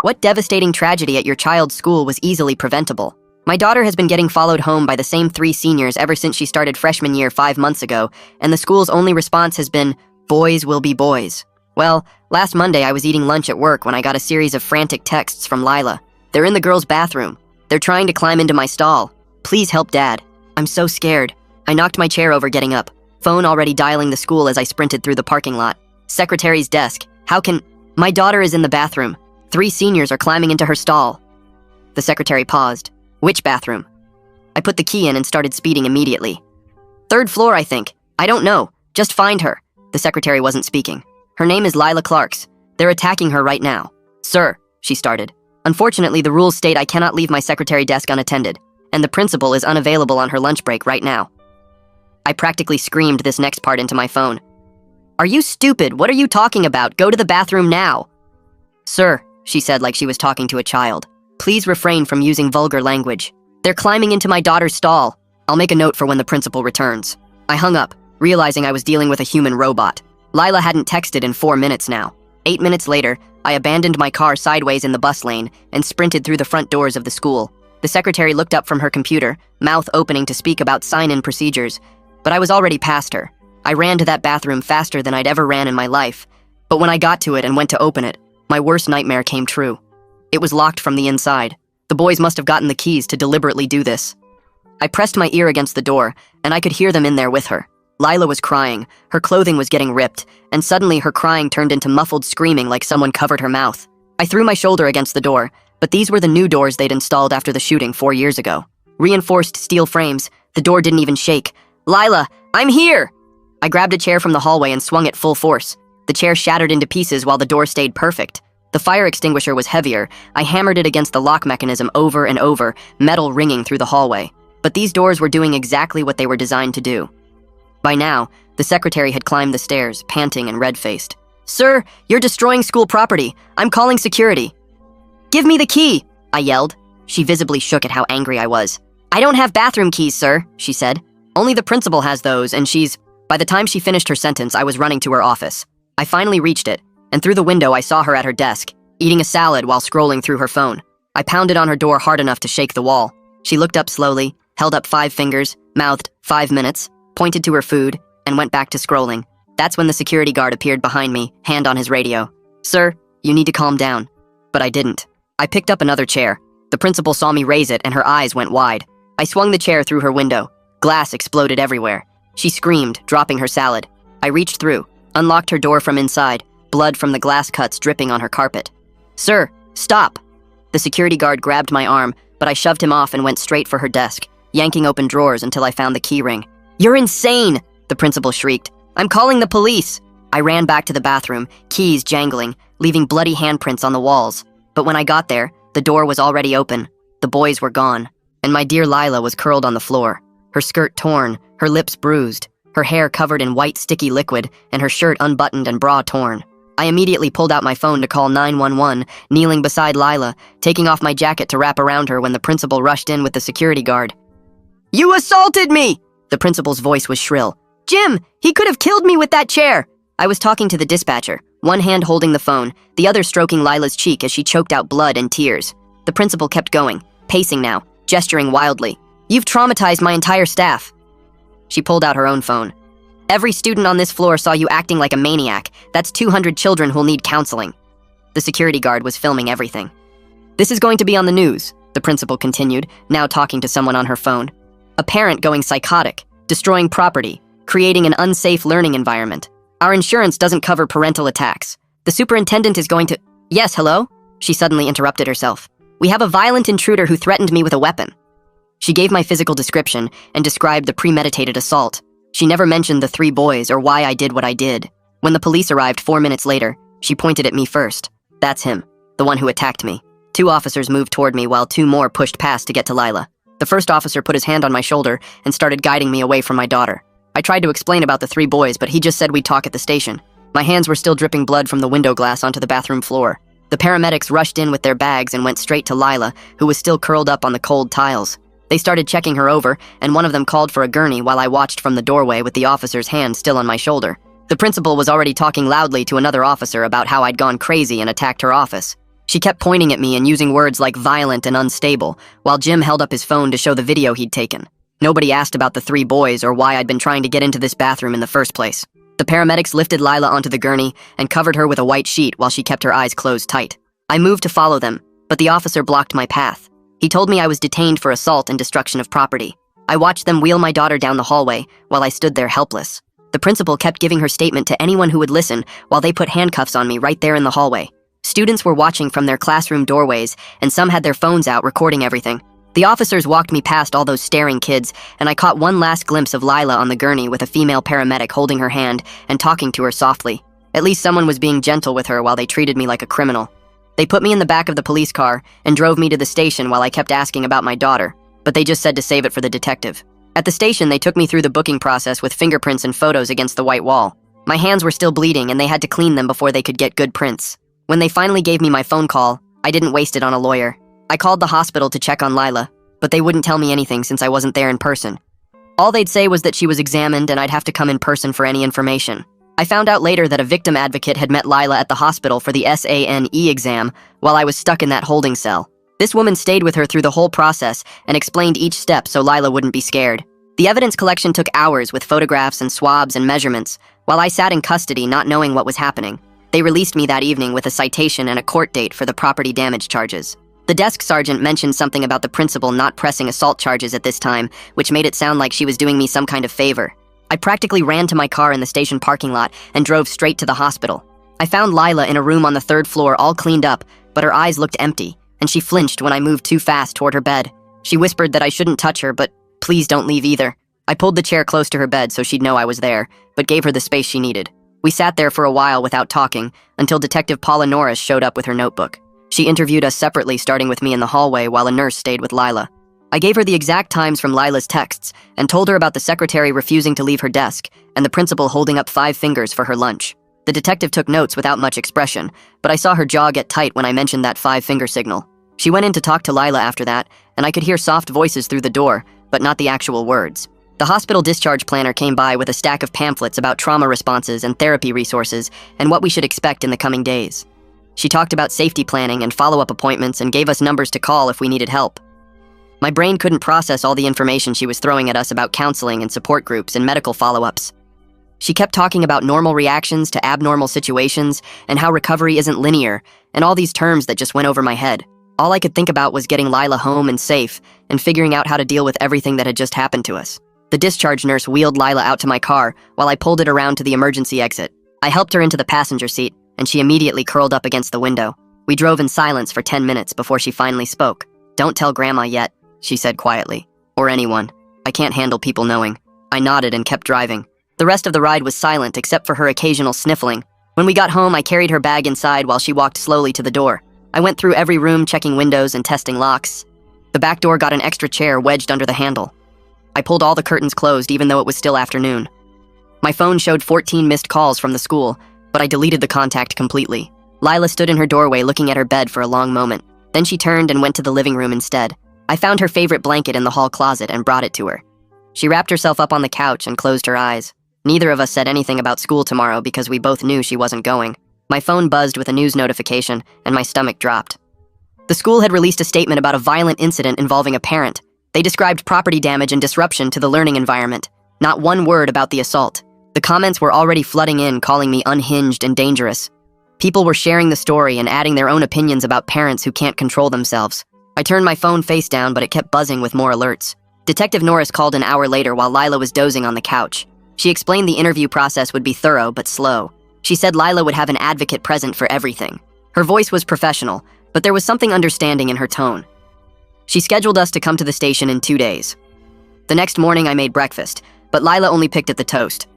What devastating tragedy at your child's school was easily preventable? My daughter has been getting followed home by the same 3 seniors ever since she started freshman year 5 months ago, and the school's only response has been, "Boys will be boys." Well, last Monday I was eating lunch at work when I got a series of frantic texts from Lila. They're in the girls' bathroom. They're trying to climb into my stall. Please help Dad. I'm so scared. I knocked my chair over getting up. Phone already dialing the school as I sprinted through the parking lot. Secretary's desk. How can... My daughter is in the bathroom. 3 seniors are climbing into her stall. The secretary paused. Which bathroom? I put the key in and started speeding immediately. 3rd floor, I think. I don't know. Just find her. The secretary wasn't speaking. Her name is Lila Clarks. They're attacking her right now. Sir, she started. Unfortunately, the rules state I cannot leave my secretary desk unattended, and the principal is unavailable on her lunch break right now. I practically screamed this next part into my phone. Are you stupid? What are you talking about? Go to the bathroom now. Sir, she said like she was talking to a child. Please refrain from using vulgar language. They're climbing into my daughter's stall. I'll make a note for when the principal returns. I hung up, realizing I was dealing with a human robot. Lila hadn't texted in 4 minutes now. 8 minutes later, I abandoned my car sideways in the bus lane and sprinted through the front doors of the school. The secretary looked up from her computer, mouth opening to speak about sign-in procedures, but I was already past her. I ran to that bathroom faster than I'd ever ran in my life, but when I got to it and went to open it, my worst nightmare came true. It was locked from the inside. The boys must have gotten the keys to deliberately do this. I pressed my ear against the door, and I could hear them in there with her. Lila was crying, her clothing was getting ripped, and suddenly her crying turned into muffled screaming like someone covered her mouth. I threw my shoulder against the door, but these were the new doors they'd installed after the shooting 4 years ago. Reinforced steel frames, the door didn't even shake. Lila, I'm here! I grabbed a chair from the hallway and swung it full force. The chair shattered into pieces while the door stayed perfect. The fire extinguisher was heavier. I hammered it against the lock mechanism over and over, metal ringing through the hallway. But these doors were doing exactly what they were designed to do. By now, the secretary had climbed the stairs, panting and red-faced. Sir, you're destroying school property. I'm calling security. Give me the key, I yelled. She visibly shook at how angry I was. I don't have bathroom keys, sir, she said. Only the principal has those, and she's... By the time she finished her sentence, I was running to her office. I finally reached it, and through the window I saw her at her desk, eating a salad while scrolling through her phone. I pounded on her door hard enough to shake the wall. She looked up slowly, held up 5 fingers, mouthed 5 minutes, pointed to her food, and went back to scrolling. That's when the security guard appeared behind me, hand on his radio. Sir, you need to calm down. But I didn't. I picked up another chair. The principal saw me raise it and her eyes went wide. I swung the chair through her window. Glass exploded everywhere. She screamed, dropping her salad. I reached through, unlocked her door from inside, blood from the glass cuts dripping on her carpet. Sir, stop! The security guard grabbed my arm, but I shoved him off and went straight for her desk, yanking open drawers until I found the key ring. You're insane! The principal shrieked. I'm calling the police! I ran back to the bathroom, keys jangling, leaving bloody handprints on the walls. But when I got there, the door was already open. The boys were gone, and my dear Lila was curled on the floor. Her skirt torn, her lips bruised, her hair covered in white sticky liquid, and her shirt unbuttoned and bra torn. I immediately pulled out my phone to call 911, kneeling beside Lila, taking off my jacket to wrap around her when the principal rushed in with the security guard. You assaulted me! The principal's voice was shrill. Jim, he could have killed me with that chair! I was talking to the dispatcher, one hand holding the phone, the other stroking Lila's cheek as she choked out blood and tears. The principal kept going, pacing now, gesturing wildly. You've traumatized my entire staff. She pulled out her own phone. Every student on this floor saw you acting like a maniac. That's 200 children who'll need counseling. The security guard was filming everything. This is going to be on the news, the principal continued, now talking to someone on her phone. A parent going psychotic, destroying property, creating an unsafe learning environment. Our insurance doesn't cover parental attacks. The superintendent is going to... Yes, hello? She suddenly interrupted herself. We have a violent intruder who threatened me with a weapon. She gave my physical description and described the premeditated assault. She never mentioned the 3 boys or why I did what I did. When the police arrived 4 minutes later, she pointed at me first. That's him, the one who attacked me. 2 officers moved toward me while 2 more pushed past to get to Lila. The first officer put his hand on my shoulder and started guiding me away from my daughter. I tried to explain about the 3 boys, but he just said we'd talk at the station. My hands were still dripping blood from the window glass onto the bathroom floor. The paramedics rushed in with their bags and went straight to Lila, who was still curled up on the cold tiles. They started checking her over, and one of them called for a gurney while I watched from the doorway with the officer's hand still on my shoulder. The principal was already talking loudly to another officer about how I'd gone crazy and attacked her office. She kept pointing at me and using words like violent and unstable, while Jim held up his phone to show the video he'd taken. Nobody asked about the 3 boys or why I'd been trying to get into this bathroom in the first place. The paramedics lifted Lila onto the gurney and covered her with a white sheet while she kept her eyes closed tight. I moved to follow them, but the officer blocked my path. He told me I was detained for assault and destruction of property. I watched them wheel my daughter down the hallway while I stood there helpless. The principal kept giving her statement to anyone who would listen while they put handcuffs on me right there in the hallway. Students were watching from their classroom doorways, and some had their phones out recording everything. The officers walked me past all those staring kids, and I caught one last glimpse of Lila on the gurney with a female paramedic holding her hand and talking to her softly. At least someone was being gentle with her while they treated me like a criminal. They put me in the back of the police car and drove me to the station while I kept asking about my daughter, but they just said to save it for the detective. At the station, they took me through the booking process with fingerprints and photos against the white wall. My hands were still bleeding, and they had to clean them before they could get good prints. When they finally gave me my phone call, I didn't waste it on a lawyer. I called the hospital to check on Lila, but they wouldn't tell me anything since I wasn't there in person. All they'd say was that she was examined and I'd have to come in person for any information. I found out later that a victim advocate had met Lila at the hospital for the SANE exam while I was stuck in that holding cell. This woman stayed with her through the whole process and explained each step so Lila wouldn't be scared. The evidence collection took hours with photographs and swabs and measurements, while I sat in custody not knowing what was happening. They released me that evening with a citation and a court date for the property damage charges. The desk sergeant mentioned something about the principal not pressing assault charges at this time, which made it sound like she was doing me some kind of favor. I practically ran to my car in the station parking lot and drove straight to the hospital. I found Lila in a room on the 3rd floor all cleaned up, but her eyes looked empty, and she flinched when I moved too fast toward her bed. She whispered that I shouldn't touch her, but please don't leave either. I pulled the chair close to her bed so she'd know I was there, but gave her the space she needed. We sat there for a while without talking, until Detective Paula Norris showed up with her notebook. She interviewed us separately, starting with me in the hallway while a nurse stayed with Lila. I gave her the exact times from Lila's texts and told her about the secretary refusing to leave her desk and the principal holding up 5 fingers for her lunch. The detective took notes without much expression, but I saw her jaw get tight when I mentioned that 5-finger signal. She went in to talk to Lila after that, and I could hear soft voices through the door, but not the actual words. The hospital discharge planner came by with a stack of pamphlets about trauma responses and therapy resources and what we should expect in the coming days. She talked about safety planning and follow-up appointments and gave us numbers to call if we needed help. My brain couldn't process all the information she was throwing at us about counseling and support groups and medical follow-ups. She kept talking about normal reactions to abnormal situations and how recovery isn't linear, and all these terms that just went over my head. All I could think about was getting Lila home and safe and figuring out how to deal with everything that had just happened to us. The discharge nurse wheeled Lila out to my car while I pulled it around to the emergency exit. I helped her into the passenger seat, and she immediately curled up against the window. We drove in silence for 10 minutes before she finally spoke. "Don't tell Grandma yet," she said quietly. "Or anyone. I can't handle people knowing." I nodded and kept driving. The rest of the ride was silent except for her occasional sniffling. When we got home, I carried her bag inside while she walked slowly to the door. I went through every room, checking windows and testing locks. The back door got an extra chair wedged under the handle. I pulled all the curtains closed even though it was still afternoon. My phone showed 14 missed calls from the school, but I deleted the contact completely. Lila stood in her doorway looking at her bed for a long moment. Then she turned and went to the living room instead. I found her favorite blanket in the hall closet and brought it to her. She wrapped herself up on the couch and closed her eyes. Neither of us said anything about school tomorrow because we both knew she wasn't going. My phone buzzed with a news notification, and my stomach dropped. The school had released a statement about a violent incident involving a parent. They described property damage and disruption to the learning environment. Not one word about the assault. The comments were already flooding in, calling me unhinged and dangerous. People were sharing the story and adding their own opinions about parents who can't control themselves. I turned my phone face down, but it kept buzzing with more alerts. Detective Norris called an hour later while Lila was dozing on the couch. She explained the interview process would be thorough but slow. She said Lila would have an advocate present for everything. Her voice was professional, but there was something understanding in her tone. She scheduled us to come to the station in 2 days. The next morning I made breakfast, but Lila only picked at the toast.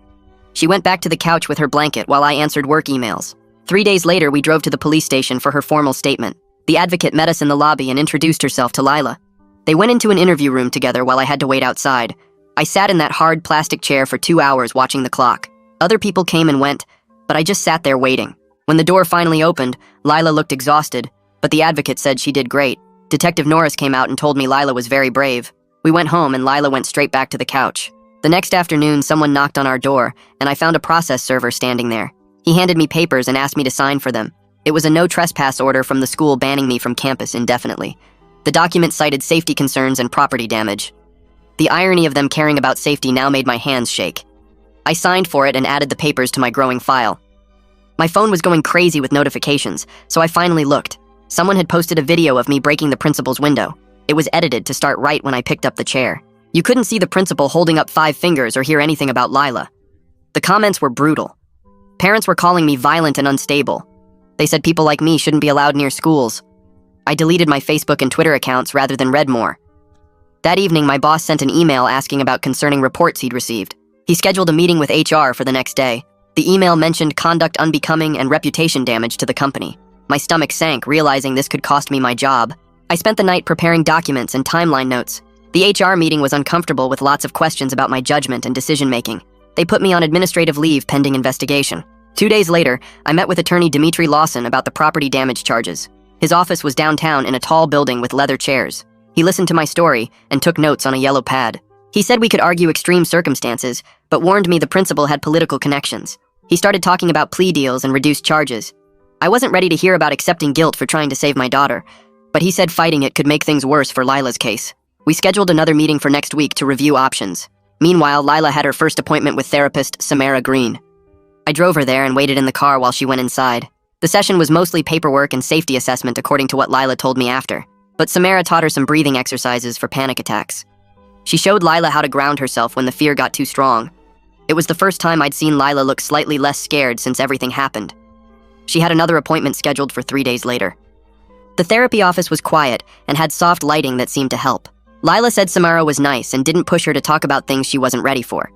She went back to the couch with her blanket while I answered work emails. 3 days later, we drove to the police station for her formal statement. The advocate met us in the lobby and introduced herself to Lila. They went into an interview room together while I had to wait outside. I sat in that hard plastic chair for 2 hours watching the clock. Other people came and went, but I just sat there waiting. When the door finally opened, Lila looked exhausted, but the advocate said she did great. Detective Norris came out and told me Lila was very brave. We went home and Lila went straight back to the couch. The next afternoon, someone knocked on our door, and I found a process server standing there. He handed me papers and asked me to sign for them. It was a no trespass order from the school banning me from campus indefinitely. The document cited safety concerns and property damage. The irony of them caring about safety now made my hands shake. I signed for it and added the papers to my growing file. My phone was going crazy with notifications, so I finally looked. Someone had posted a video of me breaking the principal's window. It was edited to start right when I picked up the chair. You couldn't see the principal holding up 5 fingers or hear anything about Lila. The comments were brutal. Parents were calling me violent and unstable. They said people like me shouldn't be allowed near schools. I deleted my Facebook and Twitter accounts rather than read more. That evening, my boss sent an email asking about concerning reports he'd received. He scheduled a meeting with HR for the next day. The email mentioned conduct unbecoming and reputation damage to the company. My stomach sank, realizing this could cost me my job. I spent the night preparing documents and timeline notes. The HR meeting was uncomfortable with lots of questions about my judgment and decision-making. They put me on administrative leave pending investigation. 2 days later, I met with attorney Dimitri Lawson about the property damage charges. His office was downtown in a tall building with leather chairs. He listened to my story and took notes on a yellow pad. He said we could argue extreme circumstances, but warned me the principal had political connections. He started talking about plea deals and reduced charges. I wasn't ready to hear about accepting guilt for trying to save my daughter, but he said fighting it could make things worse for Lila's case. We scheduled another meeting for next week to review options. Meanwhile, Lila had her first appointment with therapist Samara Green. I drove her there and waited in the car while she went inside. The session was mostly paperwork and safety assessment according to what Lila told me after, but Samara taught her some breathing exercises for panic attacks. She showed Lila how to ground herself when the fear got too strong. It was the first time I'd seen Lila look slightly less scared since everything happened. She had another appointment scheduled for 3 days later. The therapy office was quiet and had soft lighting that seemed to help. Lila said Samara was nice and didn't push her to talk about things she wasn't ready for.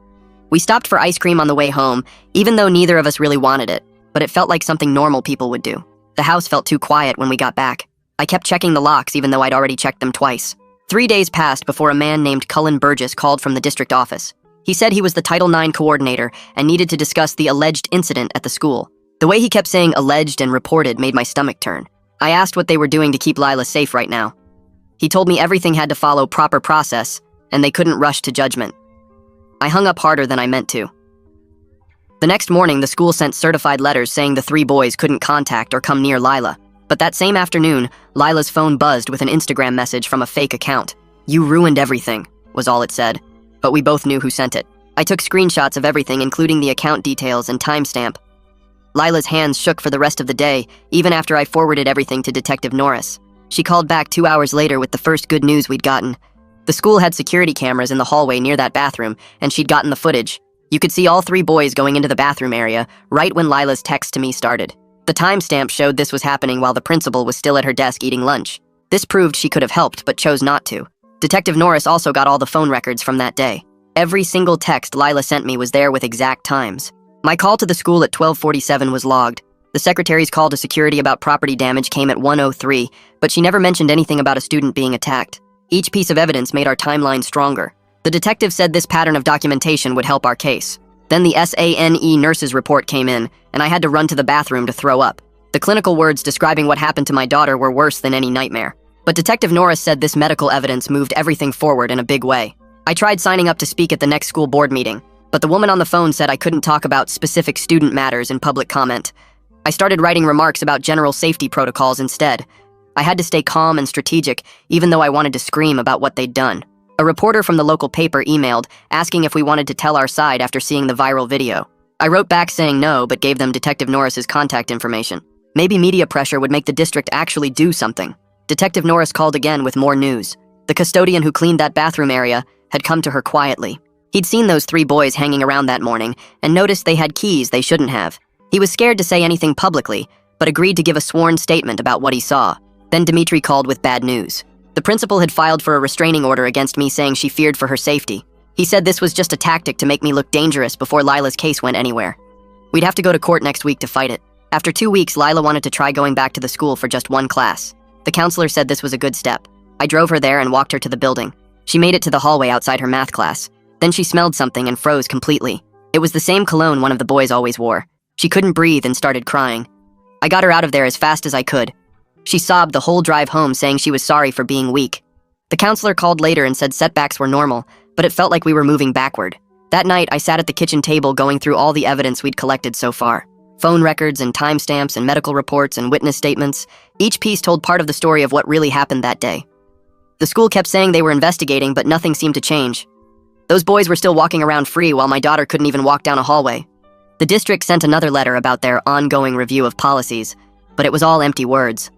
We stopped for ice cream on the way home, even though neither of us really wanted it, but it felt like something normal people would do. The house felt too quiet when we got back. I kept checking the locks even though I'd already checked them twice. 3 days passed before a man named Cullen Burgess called from the district office. He said he was the Title IX coordinator and needed to discuss the alleged incident at the school. The way he kept saying alleged and reported made my stomach turn. I asked what they were doing to keep Lila safe right now. He told me everything had to follow proper process and they couldn't rush to judgment. I hung up harder than I meant to. The next morning, the school sent certified letters saying the 3 boys couldn't contact or come near Lila. But that same afternoon, Lila's phone buzzed with an Instagram message from a fake account. "You ruined everything," was all it said. But we both knew who sent it. I took screenshots of everything, including the account details and timestamp. Lila's hands shook for the rest of the day, even after I forwarded everything to Detective Norris. She called back 2 hours later with the first good news we'd gotten. The school had security cameras in the hallway near that bathroom, and she'd gotten the footage. You could see all 3 boys going into the bathroom area right when Lila's text to me started. The timestamp showed this was happening while the principal was still at her desk eating lunch. This proved she could have helped, but chose not to. Detective Norris also got all the phone records from that day. Every single text Lila sent me was there with exact times. My call to the school at 12:47 was logged. The secretary's call to security about property damage came at 1:03, but she never mentioned anything about a student being attacked. Each piece of evidence made our timeline stronger. The detective said this pattern of documentation would help our case. Then the SANE nurse's report came in, and I had to run to the bathroom to throw up. The clinical words describing what happened to my daughter were worse than any nightmare. But Detective Norris said this medical evidence moved everything forward in a big way. I tried signing up to speak at the next school board meeting, but the woman on the phone said I couldn't talk about specific student matters in public comment. I started writing remarks about general safety protocols instead. I had to stay calm and strategic, even though I wanted to scream about what they'd done. A reporter from the local paper emailed, asking if we wanted to tell our side after seeing the viral video. I wrote back saying no, but gave them Detective Norris's contact information. Maybe media pressure would make the district actually do something. Detective Norris called again with more news. The custodian who cleaned that bathroom area had come to her quietly. He'd seen those 3 boys hanging around that morning and noticed they had keys they shouldn't have. He was scared to say anything publicly, but agreed to give a sworn statement about what he saw. Then Dimitri called with bad news. The principal had filed for a restraining order against me, saying she feared for her safety. He said this was just a tactic to make me look dangerous before Lila's case went anywhere. We'd have to go to court next week to fight it. After 2 weeks, Lila wanted to try going back to the school for just 1 class. The counselor said this was a good step. I drove her there and walked her to the building. She made it to the hallway outside her math class. Then she smelled something and froze completely. It was the same cologne one of the boys always wore. She couldn't breathe and started crying. I got her out of there as fast as I could. She sobbed the whole drive home, saying she was sorry for being weak. The counselor called later and said setbacks were normal, but it felt like we were moving backward. That night, I sat at the kitchen table going through all the evidence we'd collected so far. Phone records and timestamps and medical reports and witness statements. Each piece told part of the story of what really happened that day. The school kept saying they were investigating, but nothing seemed to change. Those boys were still walking around free while my daughter couldn't even walk down a hallway. The district sent another letter about their ongoing review of policies, but it was all empty words.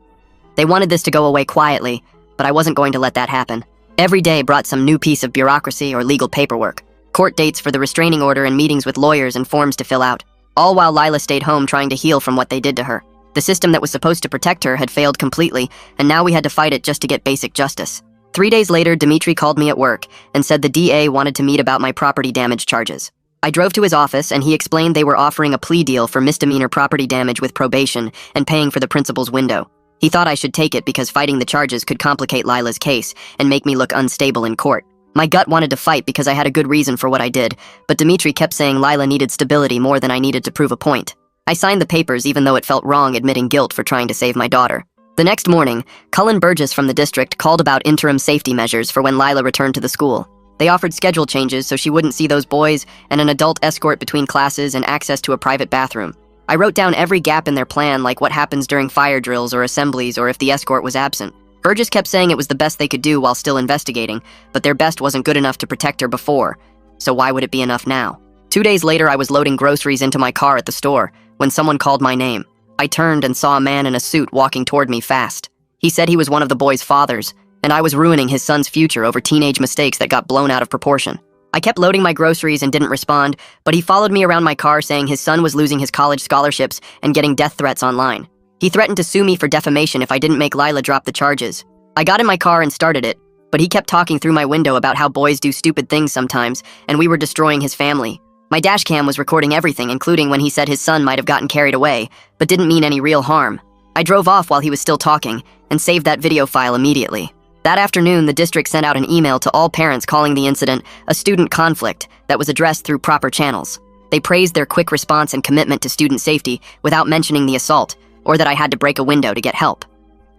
They wanted this to go away quietly, but I wasn't going to let that happen. Every day brought some new piece of bureaucracy or legal paperwork, court dates for the restraining order and meetings with lawyers and forms to fill out, all while Lila stayed home trying to heal from what they did to her. The system that was supposed to protect her had failed completely, and now we had to fight it just to get basic justice. 3 days later, Dimitri called me at work and said the DA wanted to meet about my property damage charges. I drove to his office and he explained they were offering a plea deal for misdemeanor property damage with probation and paying for the principal's window. He thought I should take it because fighting the charges could complicate Lila's case and make me look unstable in court. My gut wanted to fight because I had a good reason for what I did, but Dimitri kept saying Lila needed stability more than I needed to prove a point. I signed the papers even though it felt wrong admitting guilt for trying to save my daughter. The next morning, Cullen Burgess from the district called about interim safety measures for when Lila returned to the school. They offered schedule changes so she wouldn't see those boys and an adult escort between classes and access to a private bathroom. I wrote down every gap in their plan, like what happens during fire drills or assemblies or if the escort was absent. Burgess kept saying it was the best they could do while still investigating, but their best wasn't good enough to protect her before, so why would it be enough now? 2 days later, I was loading groceries into my car at the store when someone called my name. I turned and saw a man in a suit walking toward me fast. He said he was one of the boys' fathers, and I was ruining his son's future over teenage mistakes that got blown out of proportion. I kept loading my groceries and didn't respond, but he followed me around my car saying his son was losing his college scholarships and getting death threats online. He threatened to sue me for defamation if I didn't make Lila drop the charges. I got in my car and started it, but he kept talking through my window about how boys do stupid things sometimes, and we were destroying his family. My dash cam was recording everything, including when he said his son might have gotten carried away, but didn't mean any real harm. I drove off while he was still talking, and saved that video file immediately. That afternoon, the district sent out an email to all parents calling the incident a student conflict that was addressed through proper channels. They praised their quick response and commitment to student safety without mentioning the assault, or that I had to break a window to get help.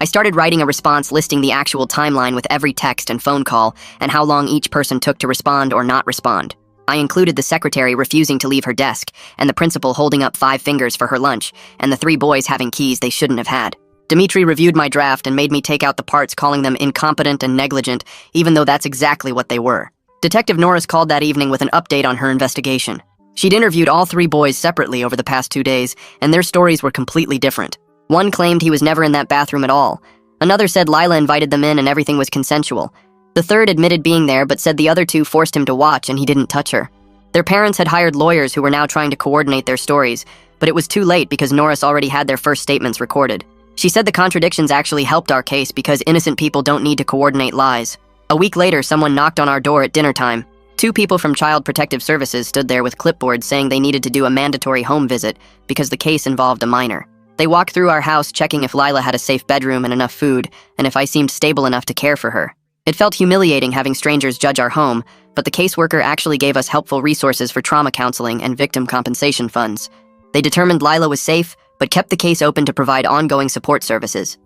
I started writing a response listing the actual timeline with every text and phone call, and how long each person took to respond or not respond. I included the secretary refusing to leave her desk, and the principal holding up 5 fingers for her lunch, and the 3 boys having keys they shouldn't have had. Dimitri reviewed my draft and made me take out the parts, calling them incompetent and negligent, even though that's exactly what they were. Detective Norris called that evening with an update on her investigation. She'd interviewed all 3 boys separately over the past 2 days, and their stories were completely different. One claimed he was never in that bathroom at all. Another said Lila invited them in and everything was consensual. The third admitted being there, but said the other 2 forced him to watch and he didn't touch her. Their parents had hired lawyers who were now trying to coordinate their stories, but it was too late because Norris already had their first statements recorded. She said the contradictions actually helped our case because innocent people don't need to coordinate lies. A week later, someone knocked on our door at dinner time. 2 people from Child Protective Services stood there with clipboards saying they needed to do a mandatory home visit because the case involved a minor. They walked through our house checking if Lila had a safe bedroom and enough food, and if I seemed stable enough to care for her. It felt humiliating having strangers judge our home, but the caseworker actually gave us helpful resources for trauma counseling and victim compensation funds. They determined Lila was safe, but kept the case open to provide ongoing support services.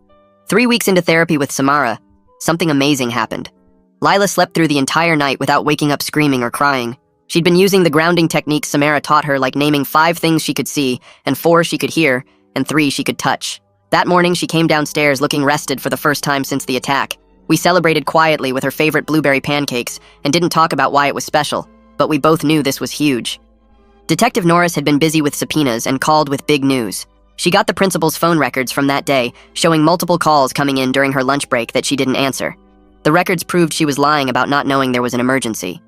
3 weeks into therapy with Samara, something amazing happened. Lila slept through the entire night without waking up screaming or crying. She'd been using the grounding techniques Samara taught her, like naming 5 things she could see, and 4 she could hear, and 3 she could touch. That morning, she came downstairs looking rested for the first time since the attack. We celebrated quietly with her favorite blueberry pancakes and didn't talk about why it was special, but we both knew this was huge. Detective Norris had been busy with subpoenas and called with big news. She got the principal's phone records from that day, showing multiple calls coming in during her lunch break that she didn't answer. The records proved she was lying about not knowing there was an emergency.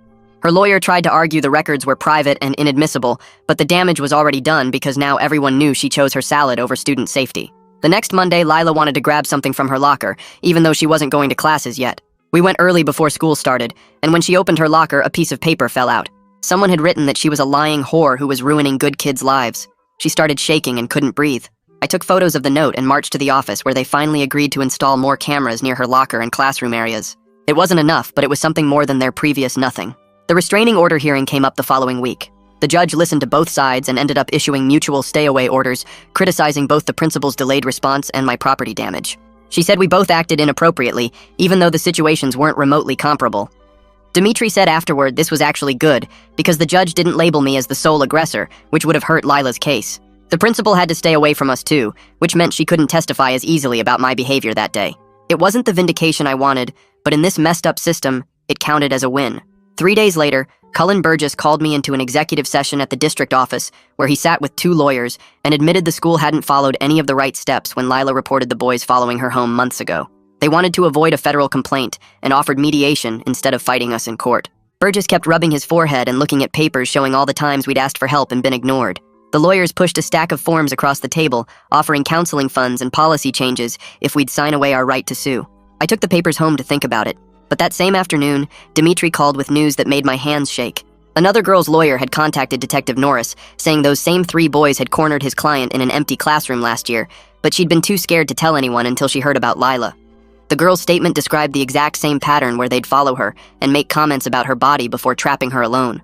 Her lawyer tried to argue the records were private and inadmissible, but the damage was already done because now everyone knew she chose her salad over student safety. The next Monday, Lila wanted to grab something from her locker, even though she wasn't going to classes yet. We went early before school started, and when she opened her locker, a piece of paper fell out. Someone had written that she was a lying whore who was ruining good kids' lives. She started shaking and couldn't breathe. I took photos of the note and marched to the office where they finally agreed to install more cameras near her locker and classroom areas. It wasn't enough, but it was something more than their previous nothing. The restraining order hearing came up the following week. The judge listened to both sides and ended up issuing mutual stay-away orders, criticizing both the principal's delayed response and my property damage. She said we both acted inappropriately, even though the situations weren't remotely comparable. Dimitri said afterward this was actually good, because the judge didn't label me as the sole aggressor, which would have hurt Lila's case. The principal had to stay away from us too, which meant she couldn't testify as easily about my behavior that day. It wasn't the vindication I wanted, but in this messed up system, it counted as a win. 3 days later, Cullen Burgess called me into an executive session at the district office where he sat with 2 lawyers and admitted the school hadn't followed any of the right steps when Lila reported the boys following her home months ago. They wanted to avoid a federal complaint and offered mediation instead of fighting us in court. Burgess kept rubbing his forehead and looking at papers showing all the times we'd asked for help and been ignored. The lawyers pushed a stack of forms across the table, offering counseling funds and policy changes if we'd sign away our right to sue. I took the papers home to think about it, but that same afternoon, Dimitri called with news that made my hands shake. Another girl's lawyer had contacted Detective Norris, saying those same 3 boys had cornered his client in an empty classroom last year, but she'd been too scared to tell anyone until she heard about Lila. The girl's statement described the exact same pattern where they'd follow her and make comments about her body before trapping her alone.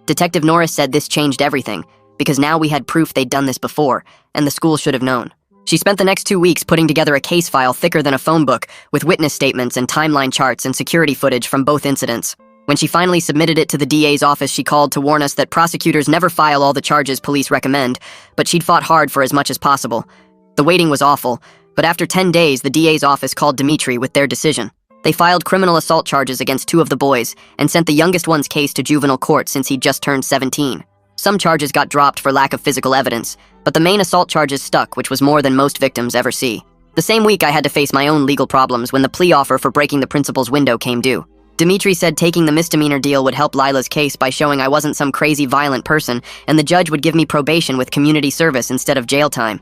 Detective Norris said this changed everything, because now we had proof they'd done this before, and the school should have known. She spent the next 2 weeks putting together a case file thicker than a phone book, with witness statements and timeline charts and security footage from both incidents. When she finally submitted it to the DA's office, she called to warn us that prosecutors never file all the charges police recommend, but she'd fought hard for as much as possible. The waiting was awful, but after 10 days, the DA's office called Dimitri with their decision. They filed criminal assault charges against 2 of the boys and sent the youngest one's case to juvenile court since he'd just turned 17. Some charges got dropped for lack of physical evidence, but the main assault charges stuck, which was more than most victims ever see. The same week, I had to face my own legal problems when the plea offer for breaking the principal's window came due. Dimitri said taking the misdemeanor deal would help Lila's case by showing I wasn't some crazy violent person, and the judge would give me probation with community service instead of jail time.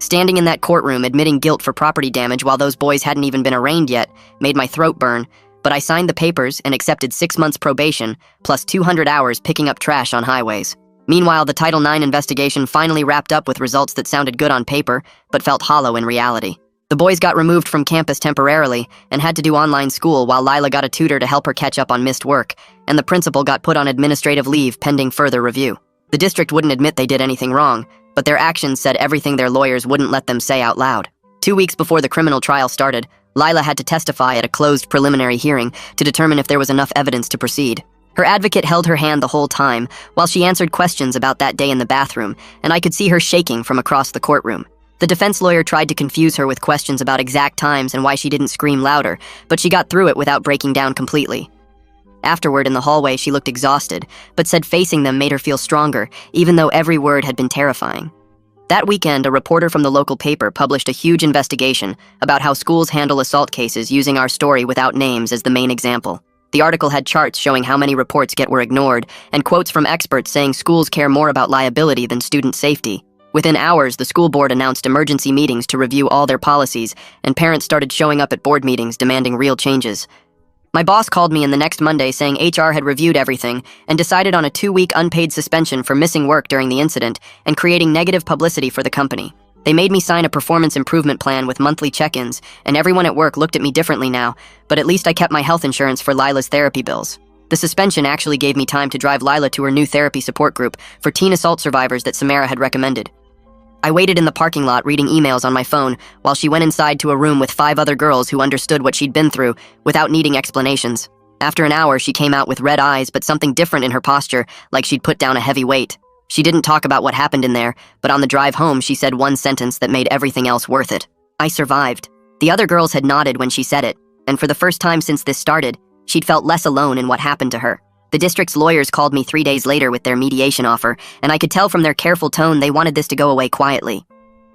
Standing in that courtroom admitting guilt for property damage while those boys hadn't even been arraigned yet made my throat burn, but I signed the papers and accepted 6 months probation, plus 200 hours picking up trash on highways. Meanwhile, the Title IX investigation finally wrapped up with results that sounded good on paper, but felt hollow in reality. The boys got removed from campus temporarily and had to do online school while Lila got a tutor to help her catch up on missed work, and the principal got put on administrative leave pending further review. The district wouldn't admit they did anything wrong, but their actions said everything their lawyers wouldn't let them say out loud. 2 weeks before the criminal trial started, Lila had to testify at a closed preliminary hearing to determine if there was enough evidence to proceed. Her advocate held her hand the whole time while she answered questions about that day in the bathroom, and I could see her shaking from across the courtroom. The defense lawyer tried to confuse her with questions about exact times and why she didn't scream louder, but she got through it without breaking down completely. Afterward, in the hallway, she looked exhausted, but said facing them made her feel stronger, even though every word had been terrifying. That weekend, a reporter from the local paper published a huge investigation about how schools handle assault cases using our story without names as the main example. The article had charts showing how many reports were ignored, and quotes from experts saying schools care more about liability than student safety. Within hours, the school board announced emergency meetings to review all their policies, and parents started showing up at board meetings demanding real changes. My boss called me in the next Monday saying HR had reviewed everything and decided on a 2-week unpaid suspension for missing work during the incident and creating negative publicity for the company. They made me sign a performance improvement plan with monthly check-ins, and everyone at work looked at me differently now, but at least I kept my health insurance for Lila's therapy bills. The suspension actually gave me time to drive Lila to her new therapy support group for teen assault survivors that Samara had recommended. I waited in the parking lot reading emails on my phone while she went inside to a room with 5 other girls who understood what she'd been through without needing explanations. After an hour, she came out with red eyes but something different in her posture, like she'd put down a heavy weight. She didn't talk about what happened in there, but on the drive home she said one sentence that made everything else worth it. I survived. The other girls had nodded when she said it, and for the first time since this started, she'd felt less alone in what happened to her. The district's lawyers called me 3 days later with their mediation offer, and I could tell from their careful tone they wanted this to go away quietly.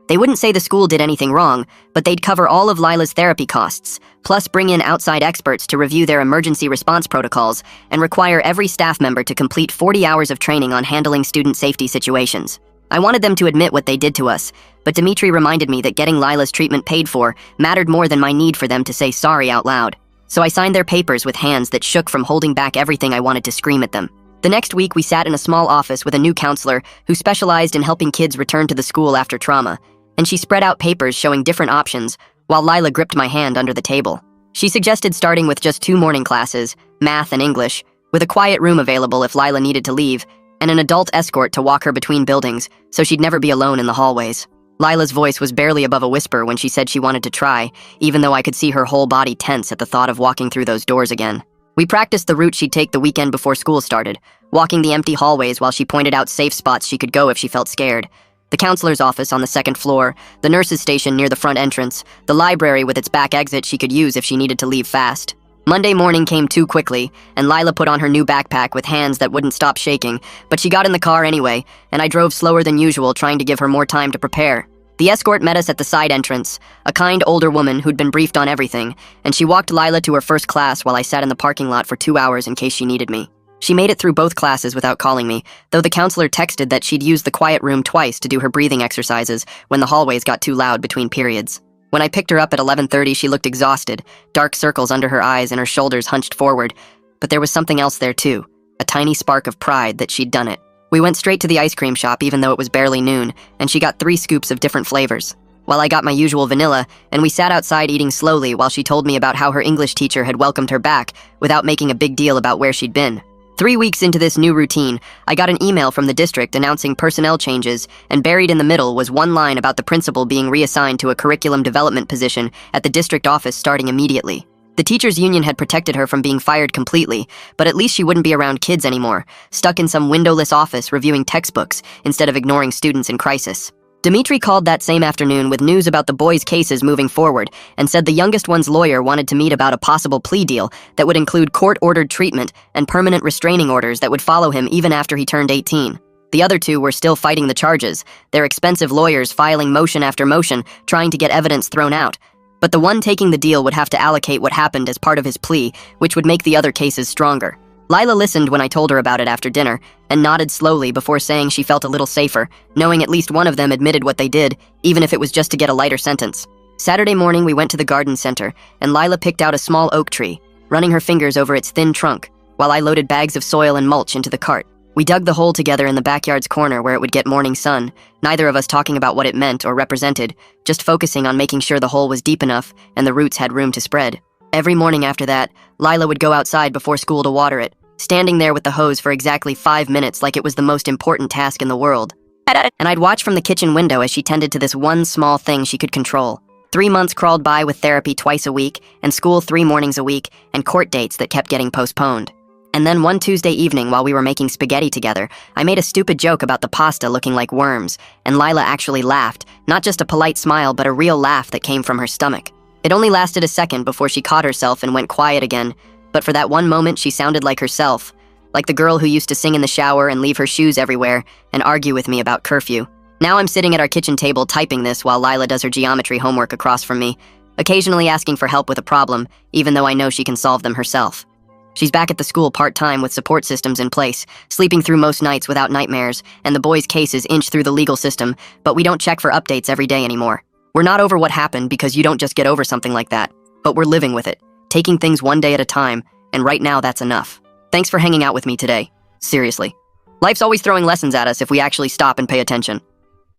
They wouldn't say the school did anything wrong, but they'd cover all of Lila's therapy costs, plus bring in outside experts to review their emergency response protocols and require every staff member to complete 40 hours of training on handling student safety situations. I wanted them to admit what they did to us, but Dimitri reminded me that getting Lila's treatment paid for mattered more than my need for them to say sorry out loud. So I signed their papers with hands that shook from holding back everything I wanted to scream at them. The next week, we sat in a small office with a new counselor who specialized in helping kids return to the school after trauma, and she spread out papers showing different options while Lila gripped my hand under the table. She suggested starting with just 2 morning classes, math and English, with a quiet room available if Lila needed to leave, and an adult escort to walk her between buildings so she'd never be alone in the hallways. Lila's voice was barely above a whisper when she said she wanted to try, even though I could see her whole body tense at the thought of walking through those doors again. We practiced the route she'd take the weekend before school started, walking the empty hallways while she pointed out safe spots she could go if she felt scared. The counselor's office on the second floor, the nurse's station near the front entrance, the library with its back exit she could use if she needed to leave fast. Monday morning came too quickly, and Lila put on her new backpack with hands that wouldn't stop shaking, but she got in the car anyway, and I drove slower than usual, trying to give her more time to prepare. The escort met us at the side entrance, a kind older woman who'd been briefed on everything, and she walked Lila to her first class while I sat in the parking lot for 2 hours in case she needed me. She made it through both classes without calling me, though the counselor texted that she'd used the quiet room twice to do her breathing exercises when the hallways got too loud between periods. When I picked her up at 11:30, she looked exhausted, dark circles under her eyes and her shoulders hunched forward. But there was something else there too, a tiny spark of pride that she'd done it. We went straight to the ice cream shop even though it was barely noon, and she got 3 scoops of different flavors, while I got my usual vanilla, and we sat outside eating slowly while she told me about how her English teacher had welcomed her back without making a big deal about where she'd been. 3 weeks into this new routine, I got an email from the district announcing personnel changes, and buried in the middle was one line about the principal being reassigned to a curriculum development position at the district office starting immediately. The teachers' union had protected her from being fired completely, but at least she wouldn't be around kids anymore, stuck in some windowless office reviewing textbooks instead of ignoring students in crisis. Dimitri called that same afternoon with news about the boys' cases moving forward and said the youngest one's lawyer wanted to meet about a possible plea deal that would include court-ordered treatment and permanent restraining orders that would follow him even after he turned 18. The other 2 were still fighting the charges, their expensive lawyers filing motion after motion, trying to get evidence thrown out. But the one taking the deal would have to allocate what happened as part of his plea, which would make the other cases stronger. Lila listened when I told her about it after dinner, and nodded slowly before saying she felt a little safer, knowing at least one of them admitted what they did, even if it was just to get a lighter sentence. Saturday morning we went to the garden center, and Lila picked out a small oak tree, running her fingers over its thin trunk, while I loaded bags of soil and mulch into the cart. We dug the hole together in the backyard's corner where it would get morning sun, neither of us talking about what it meant or represented, just focusing on making sure the hole was deep enough and the roots had room to spread. Every morning after that, Lila would go outside before school to water it, standing there with the hose for exactly 5 minutes like it was the most important task in the world. And I'd watch from the kitchen window as she tended to this one small thing she could control. 3 months crawled by with therapy twice a week, and school 3 mornings a week, and court dates that kept getting postponed. And then one Tuesday evening while we were making spaghetti together, I made a stupid joke about the pasta looking like worms, and Lila actually laughed, not just a polite smile but a real laugh that came from her stomach. It only lasted a second before she caught herself and went quiet again, but for that one moment she sounded like herself, like the girl who used to sing in the shower and leave her shoes everywhere and argue with me about curfew. Now I'm sitting at our kitchen table typing this while Lila does her geometry homework across from me, occasionally asking for help with a problem, even though I know she can solve them herself. She's back at the school part-time with support systems in place, sleeping through most nights without nightmares, and the boys' cases inch through the legal system, but we don't check for updates every day anymore. We're not over what happened because you don't just get over something like that, but we're living with it, taking things one day at a time, and right now that's enough. Thanks for hanging out with me today. Seriously. Life's always throwing lessons at us if we actually stop and pay attention.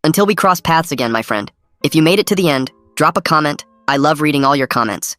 Until we cross paths again, my friend. If you made it to the end, drop a comment. I love reading all your comments.